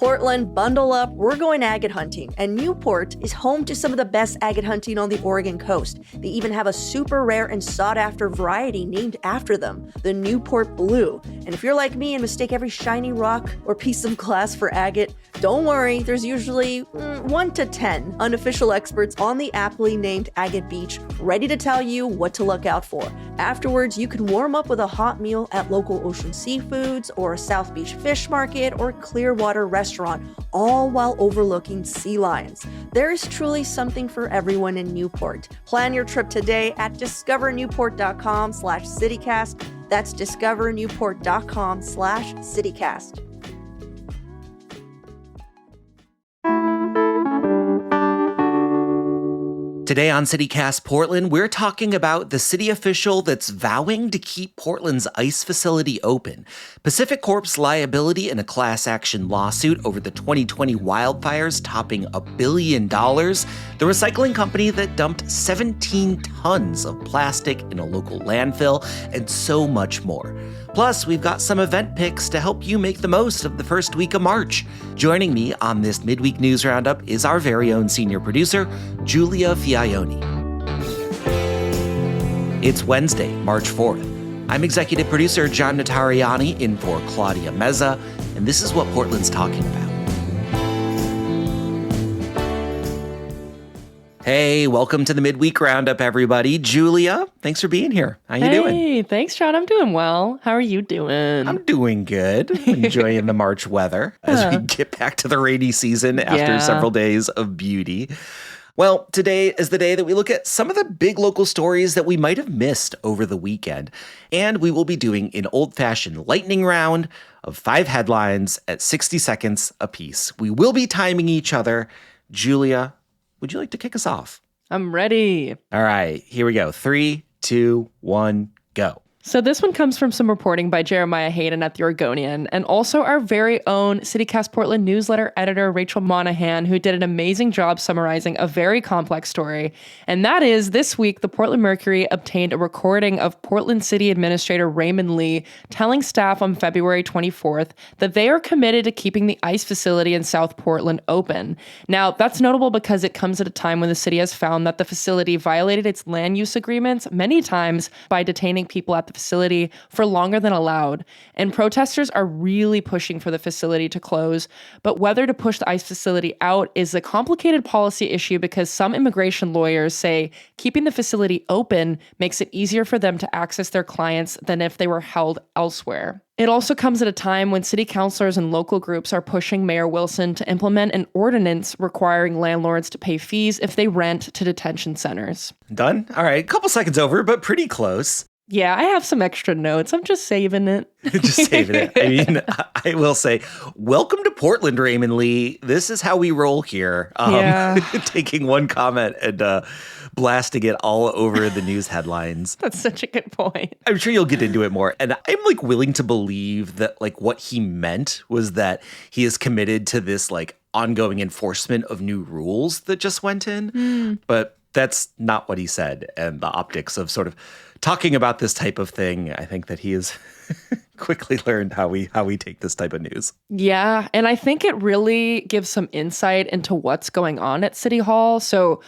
Portland, bundle up, we're going agate hunting, and Newport is home to some of the best agate hunting on the Oregon coast. They even have a super rare and sought-after variety named after them, the Newport Blue. And if you're like me and mistake every shiny rock or piece of glass for agate, don't worry, there's usually 1 to 10 unofficial experts on the aptly named Agate Beach ready to tell you what to look out for. Afterwards, you can warm up with a hot meal at local Ocean Seafoods or a South Beach Fish Market or Clearwater restaurant, all while overlooking sea lions. There is truly something for everyone in Newport. Plan your trip today at discovernewport.com/citycast. That's discovernewport.com/citycast. Today on CityCast Portland, we're talking about the city official that's vowing to keep Portland's ice facility open, PacifiCorp's liability in a class action lawsuit over the 2020 wildfires topping $1 billion, the recycling company that dumped 17 tons of plastic in a local landfill, and so much more. Plus, we've got some event picks to help you make the most of the first week of March. Joining me on this midweek news roundup is our very own senior producer, Giulia Fiaoni. It's Wednesday, March 4th. I'm executive producer John Notarianni in for Claudia Meza, and this is what Portland's talking about. Hey, welcome to the midweek roundup, everybody. Giulia, thanks for being here. How you doing? Hey, thanks, John. I'm doing well. How are you doing? I'm doing good. Enjoying the March weather as we get back to the rainy season after several days of beauty. Well, today is the day that we look at some of the big local stories that we might have missed over the weekend. And we will be doing an old-fashioned lightning round of 5 headlines at 60 seconds apiece. We will be timing each other. Giulia, would you like to kick us off? I'm ready. All right, here we go. 3, 2, 1, go. So this one comes from some reporting by Jeremiah Hayden at the Oregonian, and also our very own CityCast Portland newsletter editor, Rachel Monahan, who did an amazing job summarizing a very complex story. And that is, this week, the Portland Mercury obtained a recording of Portland City Administrator Raymond Lee telling staff on February 24th that they are committed to keeping the ice facility in South Portland open. Now, that's notable because it comes at a time when the city has found that the facility violated its land use agreements many times by detaining people at the facility for longer than allowed. And protesters are really pushing for the facility to close. But whether to push the ice facility out is a complicated policy issue because some immigration lawyers say keeping the facility open makes it easier for them to access their clients than if they were held elsewhere. It also comes at a time when city councilors and local groups are pushing Mayor Wilson to implement an ordinance requiring landlords to pay fees if they rent to detention centers. Done? All right, a couple seconds over, but pretty close. Yeah, I have some extra notes. I'm just saving it. Just saving it. I mean, I will say, welcome to Portland, Raymond Lee. This is how we roll here. Taking one comment and blasting it all over the news headlines. That's such a good point. I'm sure you'll get into it more. And I'm willing to believe that what he meant was that he is committed to this ongoing enforcement of new rules that just went in. But that's not what he said. And the optics of sort of talking about this type of thing, I think that he has quickly learned how we take this type of news. Yeah, and I think it really gives some insight into what's going on at City Hall. So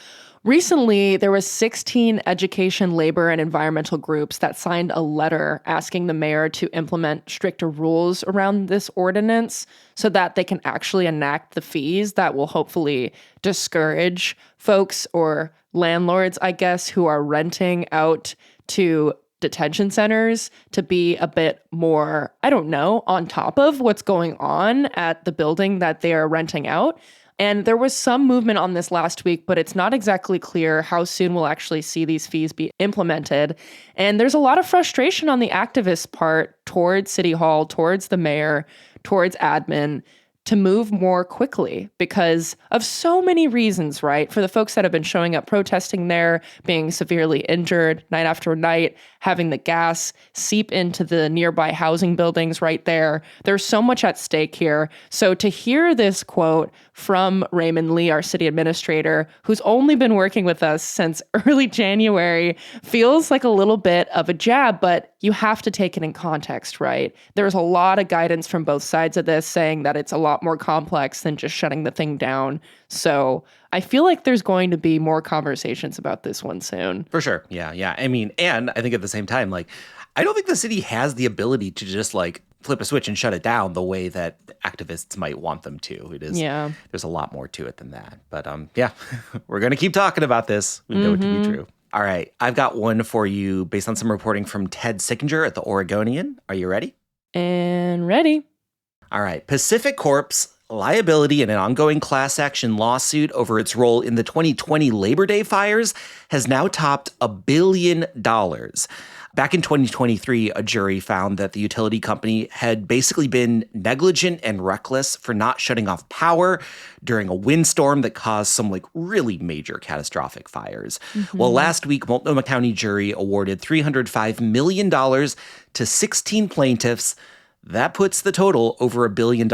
recently, there was 16 education, labor, and environmental groups that signed a letter asking the mayor to implement stricter rules around this ordinance so that they can actually enact the fees that will hopefully discourage folks or landlords, I guess, who are renting out to detention centers to be a bit more, on top of what's going on at the building that they are renting out. And there was some movement on this last week, but it's not exactly clear how soon we'll actually see these fees be implemented. And there's a lot of frustration on the activists' part towards City Hall, towards the mayor, towards admin, to move more quickly because of so many reasons, right? For the folks that have been showing up protesting there, being severely injured night after night, having the gas seep into the nearby housing buildings right there. There's so much at stake here. So to hear this quote from Raymond Lee, our city administrator, who's only been working with us since early January, feels like a little bit of a jab, but you have to take it in context, right? There's a lot of guidance from both sides of this saying that it's a lot lot more complex than just shutting the thing down. So I feel like there's going to be more conversations about this one soon. For sure. Yeah. I mean, and I think at the same time, like, I don't think the city has the ability to just like flip a switch and shut it down the way that activists might want them to. There's a lot more to it than that. But yeah, we're going to keep talking about this. We know it to be true. All right. I've got one for you based on some reporting from Ted Sickinger at the Oregonian. Are you ready? And ready. All right. PacifiCorp's liability in an ongoing class action lawsuit over its role in the 2020 Labor Day fires has now topped $1 billion. Back in 2023, a jury found that the utility company had basically been negligent and reckless for not shutting off power during a windstorm that caused some like really major catastrophic fires. Well, last week, Multnomah County jury awarded $305 million to 16 plaintiffs. That puts the total over $1 billion.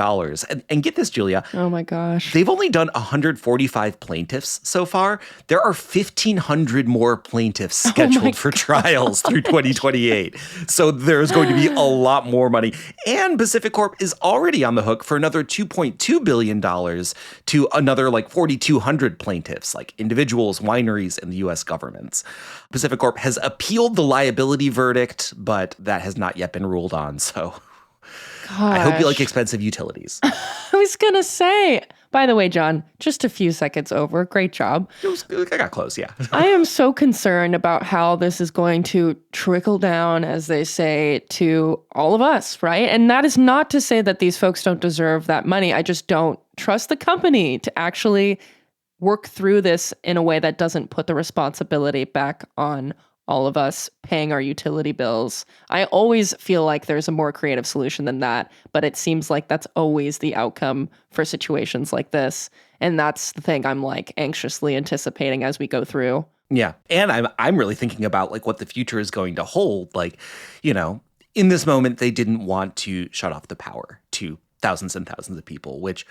And get this, Julia. Oh my gosh. They've only done 145 plaintiffs so far. There are 1,500 more plaintiffs scheduled for trials through 2028. So there's going to be a lot more money. And PacifiCorp is already on the hook for another $2.2 billion to another like 4,200 plaintiffs, like individuals, wineries, and the U.S. governments. PacifiCorp has appealed the liability verdict, but that has not yet been ruled on. So I hope you like expensive utilities. I was going to say, by the way, John, just a few seconds over. Great job. I got close, yeah. I am so concerned about how this is going to trickle down, as they say, to all of us, right? And that is not to say that these folks don't deserve that money. I just don't trust the company to actually work through this in a way that doesn't put the responsibility back on all of us paying our utility bills. I always feel like there's a more creative solution than that, but it seems like that's always the outcome for situations like this. And that's the thing I'm like anxiously anticipating as we go through. Yeah. And I'm really thinking about like what the future is going to hold. Like, you know, in this moment, they didn't want to shut off the power to thousands and thousands of people, which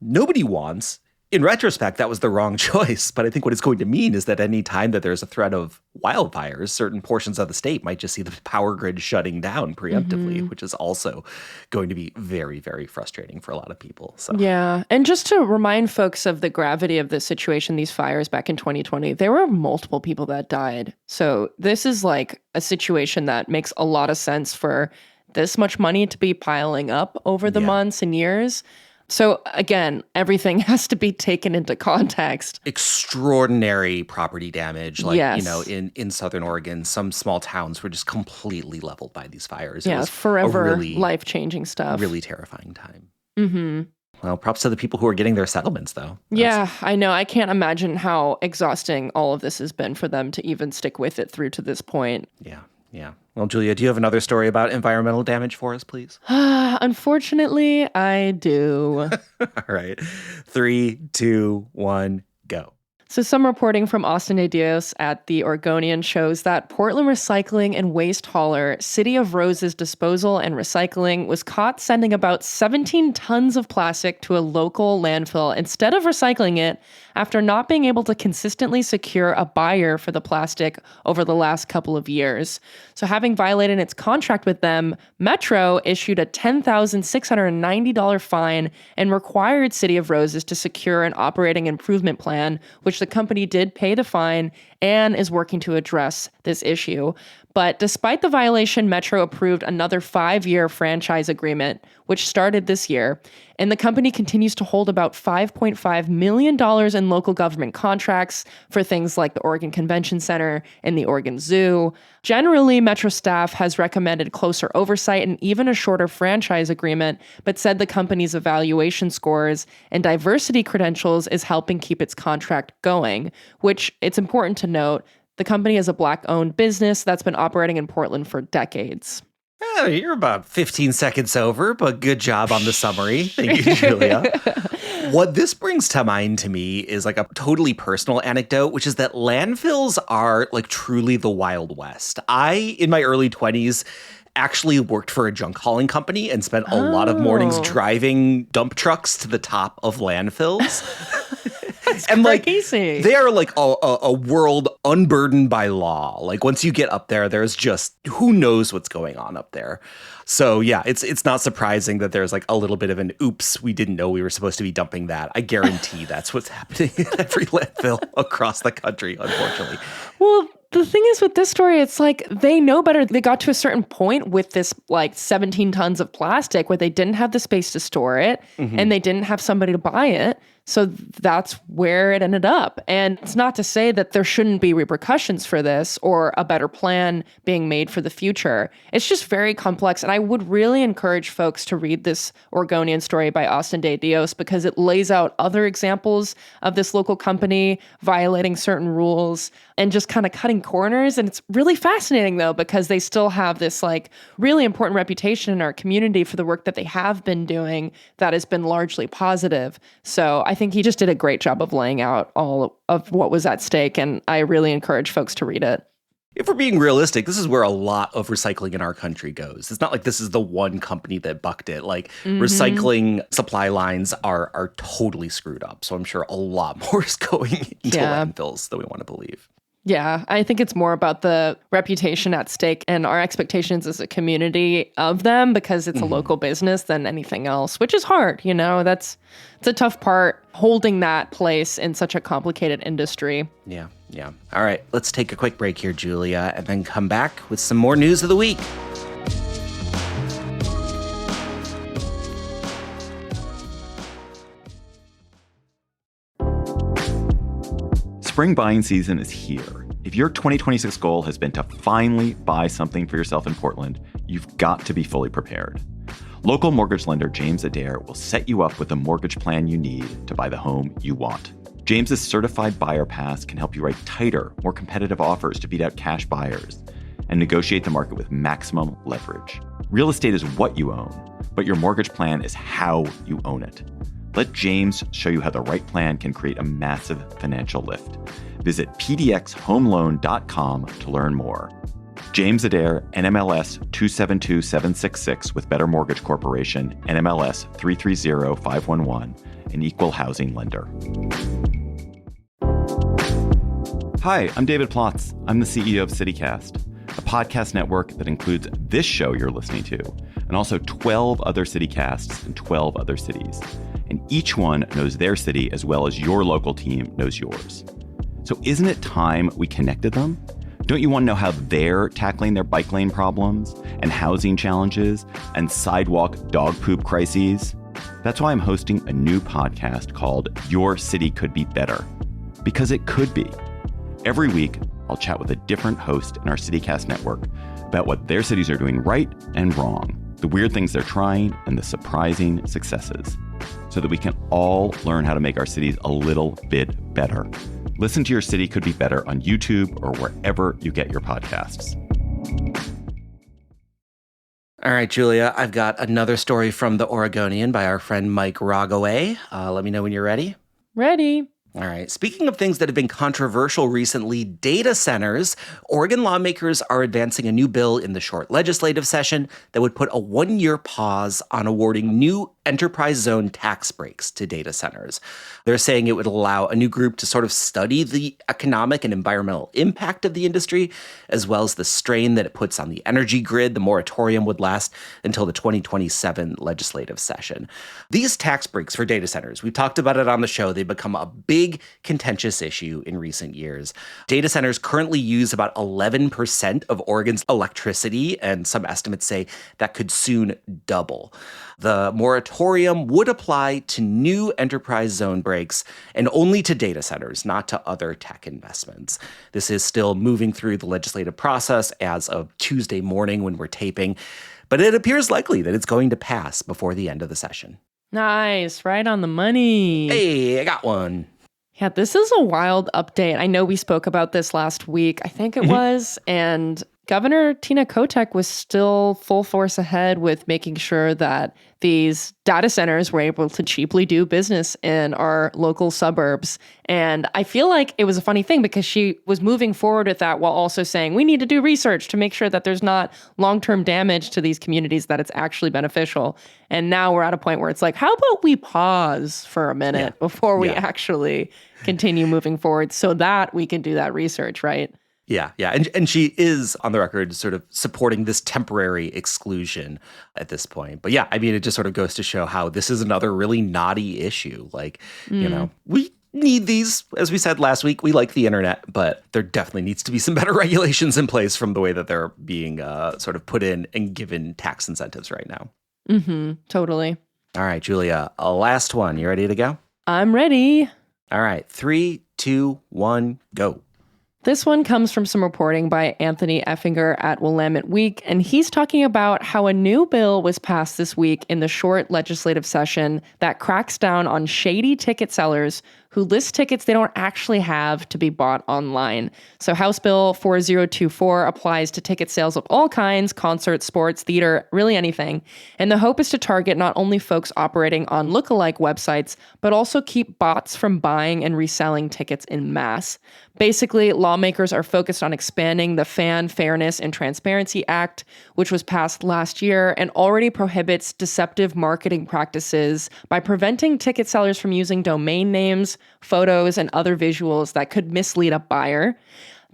nobody wants. In retrospect, that was the wrong choice. But I think what it's going to mean is that any time that there's a threat of wildfires, certain portions of the state might just see the power grid shutting down preemptively, which is also going to be very, very frustrating for a lot of people. So yeah. And just to remind folks of the gravity of this situation, these fires back in 2020, there were multiple people that died. So this is like a situation that makes a lot of sense for this much money to be piling up over the months and years. So again, everything has to be taken into context. Extraordinary property damage. Like, you know, in Southern Oregon, some small towns were just completely leveled by these fires. Yeah, it was forever really life-changing stuff. Really terrifying time. Well, props to the people who are getting their settlements, though. Yeah, I know. I can't imagine how exhausting all of this has been for them to even stick with it through to this point. Yeah. Well, Julia, do you have another story about environmental damage for us, please? Unfortunately, I do. All right. 3, 2, 1, go. So some reporting from Austin de Dios at the Oregonian shows that Portland recycling and waste hauler City of Roses Disposal and Recycling was caught sending about 17 tons of plastic to a local landfill instead of recycling it after not being able to consistently secure a buyer for the plastic over the last couple of years. So having violated its contract with them, Metro issued a $10,690 fine and required City of Roses to secure an operating improvement plan, which the company did pay the fine and is working to address this issue. But despite the violation, Metro approved another 5-year franchise agreement, which started this year. And the company continues to hold about $5.5 million in local government contracts for things like the Oregon Convention Center and the Oregon Zoo. Generally, Metro staff has recommended closer oversight and even a shorter franchise agreement, but said the company's evaluation scores and diversity credentials is helping keep its contract going, which it's important to note. The company is a Black-owned business that's been operating in Portland for decades. Oh, you're about 15 seconds over, but good job on the summary. Thank you, Julia. What this brings to mind to me is like a totally personal anecdote, which is that landfills are like truly the Wild West. I, in my early 20s, actually worked for a junk hauling company and spent a lot of mornings driving dump trucks to the top of landfills. That's crazy. They are like a world unburdened by law. Like once you get up there, there's just who knows what's going on up there. So yeah, it's not surprising that there's like a little bit of an oops, we didn't know we were supposed to be dumping that. I guarantee that's what's happening at every landfill across the country, unfortunately. Well, the thing is with this story, it's like they know better. They got to a certain point with this like 17 tons of plastic where they didn't have the space to store it and they didn't have somebody to buy it. So that's where it ended up. And it's not to say that there shouldn't be repercussions for this or a better plan being made for the future. It's just very complex. And I would really encourage folks to read this Oregonian story by Austin De Dios because it lays out other examples of this local company violating certain rules and just kind of cutting corners. And it's really fascinating, though, because they still have this like really important reputation in our community for the work that they have been doing that has been largely positive. So I think he just did a great job of laying out all of what was at stake. And I really encourage folks to read it. If we're being realistic, this is where a lot of recycling in our country goes. It's not like this is the one company that bucked it. Like recycling supply lines are totally screwed up. So I'm sure a lot more is going into landfills than we want to believe. Yeah, I think it's more about the reputation at stake and our expectations as a community of them because it's a local business than anything else, which is hard. You know, it's a tough part holding that place in such a complicated industry. Yeah. All right, let's take a quick break here, Julia, and then come back with some more news of the week. Spring buying season is here. If your 2026 goal has been to finally buy something for yourself in Portland, you've got to be fully prepared. Local mortgage lender James Adair will set you up with the mortgage plan you need to buy the home you want. James's certified buyer pass can help you write tighter, more competitive offers to beat out cash buyers and negotiate the market with maximum leverage. Real estate is what you own, but your mortgage plan is how you own it. Let James show you how the right plan can create a massive financial lift. Visit pdxhomeloan.com to learn more. James Adair, NMLS 272766 with Better Mortgage Corporation, NMLS 330511, an equal housing lender. Hi, I'm David Plotz. I'm the CEO of CityCast, a podcast network that includes this show you're listening to, and also 12 other CityCasts in 12 other cities. And each one knows their city as well as your local team knows yours. So isn't it time we connected them? Don't you want to know how they're tackling their bike lane problems and housing challenges and sidewalk dog poop crises? That's why I'm hosting a new podcast called Your City Could Be Better. Because it could be. Every week, I'll chat with a different host in our CityCast network about what their cities are doing right and wrong, the weird things they're trying, and the surprising successes, so that we can all learn how to make our cities a little bit better. Listen to Your City Could Be Better on YouTube or wherever you get your podcasts. All right, Julia, I've got another story from the Oregonian by our friend Mike Rogaway. Let me know when you're ready. Ready. All right. Speaking of things that have been controversial recently, data centers, Oregon lawmakers are advancing a new bill in the short legislative session that would put a 1-year pause on awarding new enterprise zone tax breaks to data centers. They're saying it would allow a new group to sort of study the economic and environmental impact of the industry, as well as the strain that it puts on the energy grid. The moratorium would last until the 2027 legislative session. These tax breaks for data centers, we've talked about it on the show, they've become a big contentious issue in recent years. Data centers currently use about 11% of Oregon's electricity, and some estimates say that could soon double. The moratorium would apply to new enterprise zone breaks and only to data centers, not to other tech investments. This is still moving through the legislative process as of Tuesday morning when we're taping, but it appears likely that it's going to pass before the end of the session. Nice. Right on the money. Hey, I got one. Yeah, this is a wild update. I know we spoke about this last week, I think it was, and Governor Tina Kotek was still full force ahead with making sure that these data centers were able to cheaply do business in our local suburbs. And I feel like it was a funny thing because she was moving forward with that while also saying we need to do research to make sure that there's not long-term damage to these communities, that it's actually beneficial. And now we're at a point where it's like, how about we pause for a minute before we actually continue moving forward so that we can do that research, right? Yeah. And she is on the record sort of supporting this temporary exclusion at this point. But yeah, I mean, it just sort of goes to show how this is another really knotty issue. Like, you know, we need these, as we said last week, we like the internet, but there definitely needs to be some better regulations in place from the way that they're being sort of put in and given tax incentives right now. Totally. All right, Julia, a last one. You ready to go? I'm ready. All right, 3, 2, 1, go. This one comes from some reporting by Anthony Effinger at Willamette Week, and he's talking about how a new bill was passed this week in the short legislative session that cracks down on shady ticket sellers who list tickets they don't actually have to be bought online. So House Bill 4024 applies to ticket sales of all kinds, concerts, sports, theater, really anything. And the hope is to target not only folks operating on lookalike websites, but also keep bots from buying and reselling tickets in mass. Basically, lawmakers are focused on expanding the Fan Fairness and Transparency Act, which was passed last year and already prohibits deceptive marketing practices by preventing ticket sellers from using domain names, photos, and other visuals that could mislead a buyer.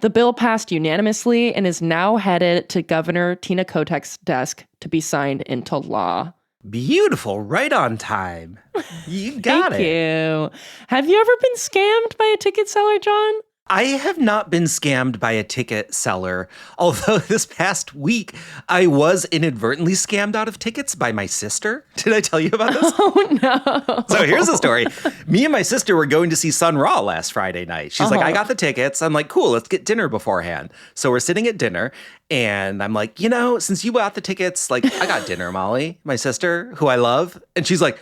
The bill passed unanimously and is now headed to Governor Tina Kotek's desk to be signed into law. Beautiful. Right on time. You got it. Thank you. Have you ever been scammed by a ticket seller, John? I have not been scammed by a ticket seller, although this past week I was inadvertently scammed out of tickets by my sister. Did I tell you about this? Oh, no. So here's the story. Me and my sister were going to see Sun Ra last Friday night. She's like, I got the tickets. I'm like, cool, let's get dinner beforehand. So we're sitting at dinner and I'm like, you know, since you bought the tickets, like I got dinner, Molly, my sister, who I love. And she's like,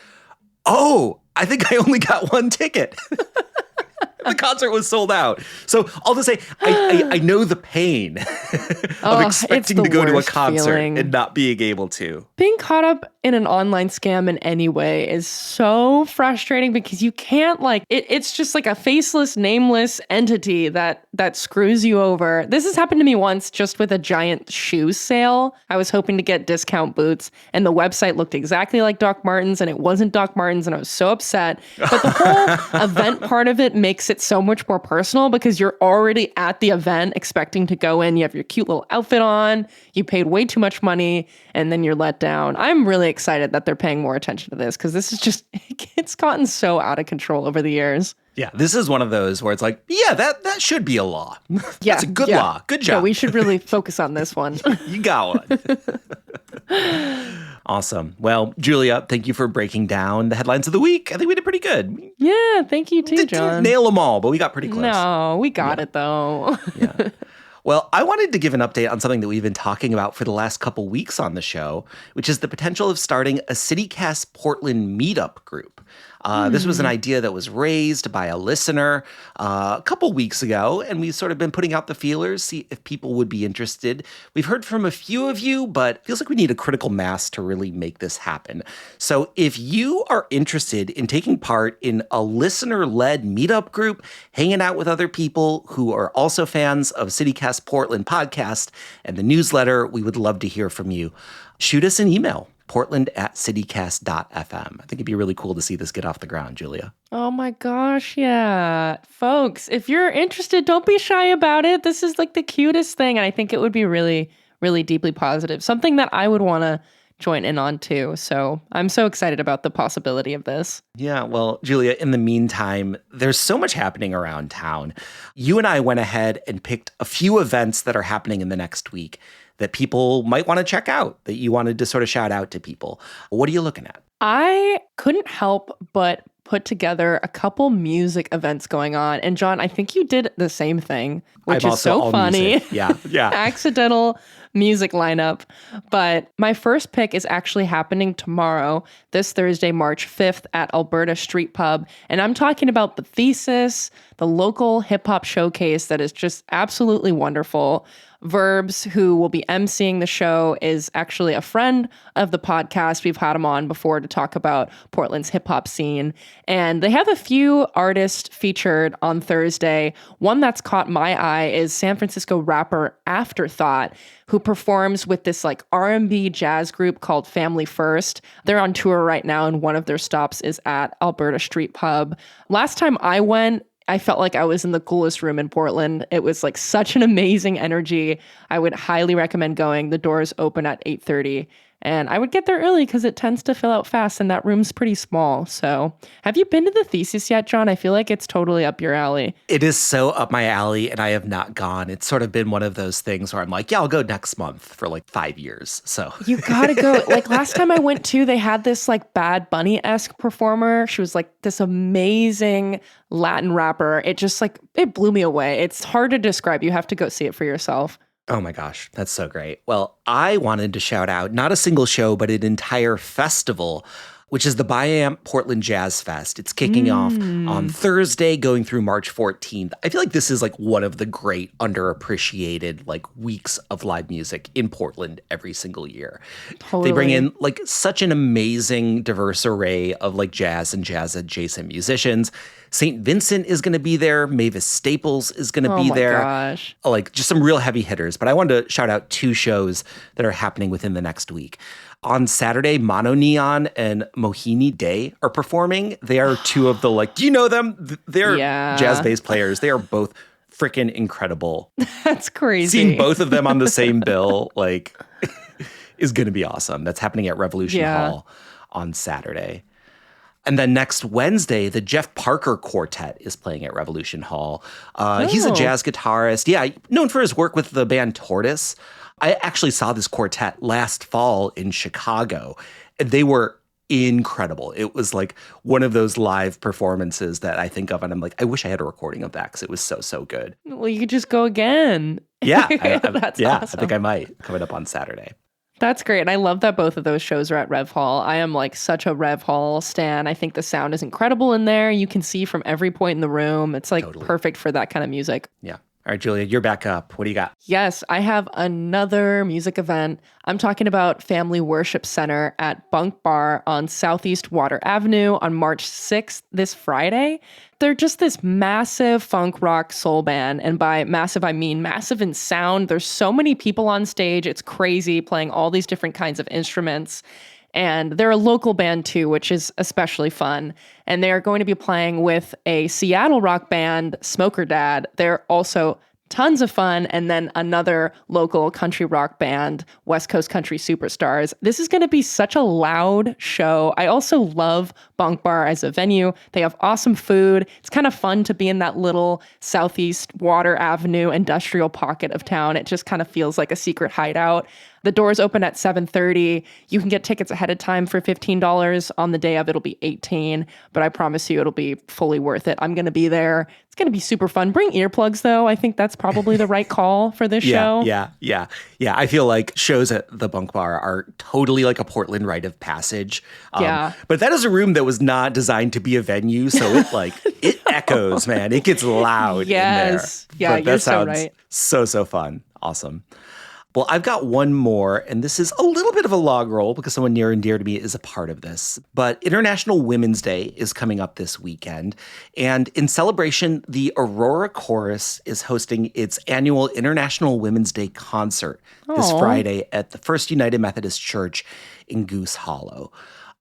oh, I think I only got one ticket. The concert was sold out. So I'll just say, I know the pain of expecting to go to a concert and not being able to. Being caught up in an online scam in any way is so frustrating because you can't it's just like a faceless, nameless entity that screws you over. This has happened to me once just with a giant shoe sale. I was hoping to get discount boots and the website looked exactly like Doc Martens and it wasn't Doc Martens and I was so upset. But the whole event part of it makes it so much more personal because you're already at the event expecting to go in. You have your cute little outfit on, you paid way too much money, and then you're let down. I'm really excited that they're paying more attention to this because this is just, it's gotten so out of control over the years. Yeah, this is one of those where it's like, yeah, that should be a law. That's a good law. Good job. Yeah, we should really focus on this one. You got one. Awesome. Well, Julia, thank you for breaking down the headlines of the week. I think we did pretty good. Yeah, thank you too, John. Didn't nail them all, but we got pretty close. No, we got it though. Yeah. Well, I wanted to give an update on something that we've been talking about for the last couple weeks on the show, which is the potential of starting a CityCast Portland meetup group. This was an idea that was raised by a listener a couple weeks ago, and we've sort of been putting out the feelers, see if people would be interested. We've heard from a few of you, but it feels like we need a critical mass to really make this happen. So if you are interested in taking part in a listener-led meetup group, hanging out with other people who are also fans of CityCast Portland podcast and the newsletter, we would love to hear from you. Shoot us an email. portland@citycast.fm. I think it'd be really cool to see this get off the ground, Julia. Oh my gosh, yeah. Folks, if you're interested, don't be shy about it. This is like the cutest thing, and I think it would be really, really deeply positive. Something that I would want to join in on too. So I'm so excited about the possibility of this. Yeah, well, Julia, in the meantime, there's so much happening around town. You and I went ahead and picked a few events that are happening in the next week that people might want to check out, that you wanted to sort of shout out to people. What are you looking at? I couldn't help but put together a couple music events going on. And John, I think you did the same thing, which is so funny. Yeah. Accidental music lineup. But my first pick is actually happening tomorrow, this Thursday, March 5th at Alberta Street Pub. And I'm talking about The Thesis, the local hip hop showcase that is just absolutely wonderful. Verbs, who will be emceeing the show, is actually a friend of the podcast. We've had him on before to talk about Portland's hip hop scene. And they have a few artists featured on Thursday. One that's caught my eye is San Francisco rapper Afterthought, who performs with this like R&B jazz group called Family First. They're on tour right now, and one of their stops is at Alberta Street Pub. Last time I went, I felt like I was in the coolest room in Portland. It was like such an amazing energy. I would highly recommend going. The doors open at 8:30. And I would get there early because it tends to fill out fast, and that room's pretty small. So have you been to the Thesis yet, John? I feel like it's totally up your alley. It is so up my alley, and I have not gone. It's sort of been one of those things where I'm like, yeah, I'll go next month for like 5 years. So you gotta go. Like last time I went to, they had this like Bad Bunny-esque performer. She was like this amazing Latin rapper. It just like, it blew me away. It's hard to describe. You have to go see it for yourself. Oh my gosh, that's so great. Well, I wanted to shout out not a single show, but an entire festival, which is the Biamp Portland Jazz Fest. It's kicking off on Thursday, going through March 14th. I feel like this is like one of the great underappreciated like weeks of live music in Portland every single year. Totally. They bring in like such an amazing diverse array of like jazz and jazz adjacent musicians. St. Vincent is going to be there. Mavis Staples is going to be there. Gosh. Like just some real heavy hitters. But I wanted to shout out 2 shows that are happening within the next week. On Saturday, Mono Neon and Mohini Day are performing. They are 2 of the like, do you know them? They're jazz bass players. They are both freaking incredible. That's crazy. Seeing both of them on the same bill, like, is going to be awesome. That's happening at Revolution Hall on Saturday. And then next Wednesday, the Jeff Parker Quartet is playing at Revolution Hall. He's a jazz guitarist. Yeah, known for his work with the band Tortoise. I actually saw this quartet last fall in Chicago, and they were incredible. It was like one of those live performances that I think of, and I'm like, I wish I had a recording of that because it was so, so good. Well, you could just go again. Yeah, That's awesome. I think I might, coming up on Saturday. That's great. And I love that both of those shows are at Rev Hall. I am like such a Rev Hall stan. I think the sound is incredible in there. You can see from every point in the room. It's like perfect for that kind of music. Yeah. All right, Julia, you're back up. What do you got? Yes, I have another music event. I'm talking about Family Worship Center at Bunk Bar on Southeast Water Avenue on March 6th, this Friday. They're just this massive funk rock soul band. And by massive, I mean massive in sound. There's so many people on stage. It's crazy, playing all these different kinds of instruments. And they're a local band too, which is especially fun. And they are going to be playing with a Seattle rock band, Smoker Dad. They're also tons of fun. And then another local country rock band, West Coast Country Superstars. This is going to be such a loud show. I also love Bunk Bar as a venue. They have awesome food. It's kind of fun to be in that little Southeast Water Avenue industrial pocket of town. It just kind of feels like a secret hideout. The doors open at 7:30. You can get tickets ahead of time for $15. On the day of, it'll be $18. But I promise you, it'll be fully worth it. I'm going to be there. It's going to be super fun. Bring earplugs, though. I think that's probably the right call for this show. Yeah. I feel like shows at the Bunk Bar are totally like a Portland rite of passage. But that is a room that was not designed to be a venue. So it like, it echoes, man. It gets loud in there. Yeah, but you're so right. So fun. Awesome. Well, I've got one more, and this is a little bit of a log roll because someone near and dear to me is a part of this. But International Women's Day is coming up this weekend. And in celebration, the Aurora Chorus is hosting its annual International Women's Day concert this Friday at the First United Methodist Church in Goose Hollow.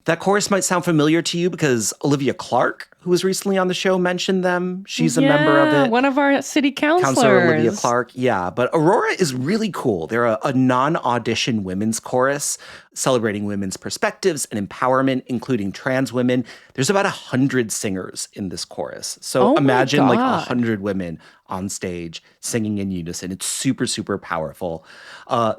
That chorus might sound familiar to you because Olivia Clark, who was recently on the show, mentioned them. She's a member of it. One of our city councilors. Counselor Olivia Clark, yeah. But Aurora is really cool. They're a non-audition women's chorus celebrating women's perspectives and empowerment, including trans women. There's about 100 singers in this chorus. So imagine like 100 women on stage singing in unison. It's super, super powerful.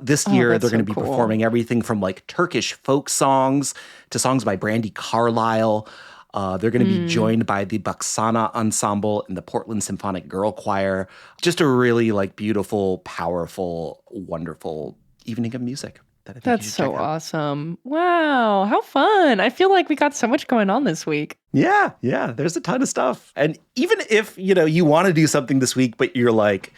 This year, they're going to be performing everything from like Turkish folk songs to songs by Brandi Carlile. They're going to be joined by the Baksana Ensemble and the Portland Symphonic Girl Choir. Just a really like beautiful, powerful, wonderful evening of music. That's so awesome. Wow, how fun. I feel like we got so much going on this week. Yeah, there's a ton of stuff. And even if, you want to do something this week, but you're like,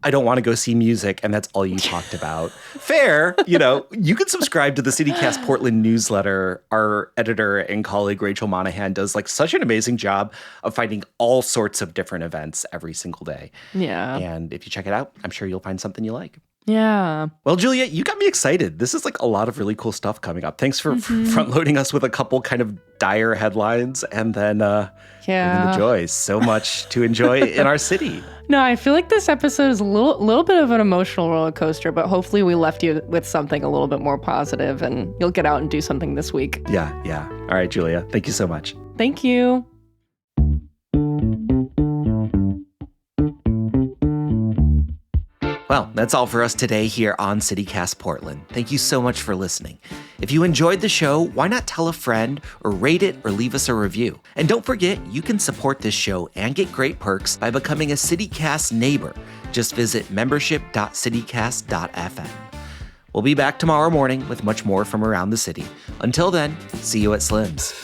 I don't want to go see music, and that's all you talked about. Fair. You can subscribe to the CityCast Portland newsletter. Our editor and colleague, Rachel Monahan, does such an amazing job of finding all sorts of different events every single day. Yeah. And if you check it out, I'm sure you'll find something you like. Yeah. Well, Julia, you got me excited. This is a lot of really cool stuff coming up. Thanks for front loading us with a couple kind of dire headlines and then bringing the joy. So much to enjoy in our city. No, I feel like this episode is a little bit of an emotional roller coaster, but hopefully we left you with something a little bit more positive and you'll get out and do something this week. Yeah. All right, Julia. Thank you so much. Thank you. Well, that's all for us today here on CityCast Portland. Thank you so much for listening. If you enjoyed the show, why not tell a friend or rate it or leave us a review? And don't forget, you can support this show and get great perks by becoming a CityCast neighbor. Just visit membership.citycast.fm. We'll be back tomorrow morning with much more from around the city. Until then, see you at Slim's.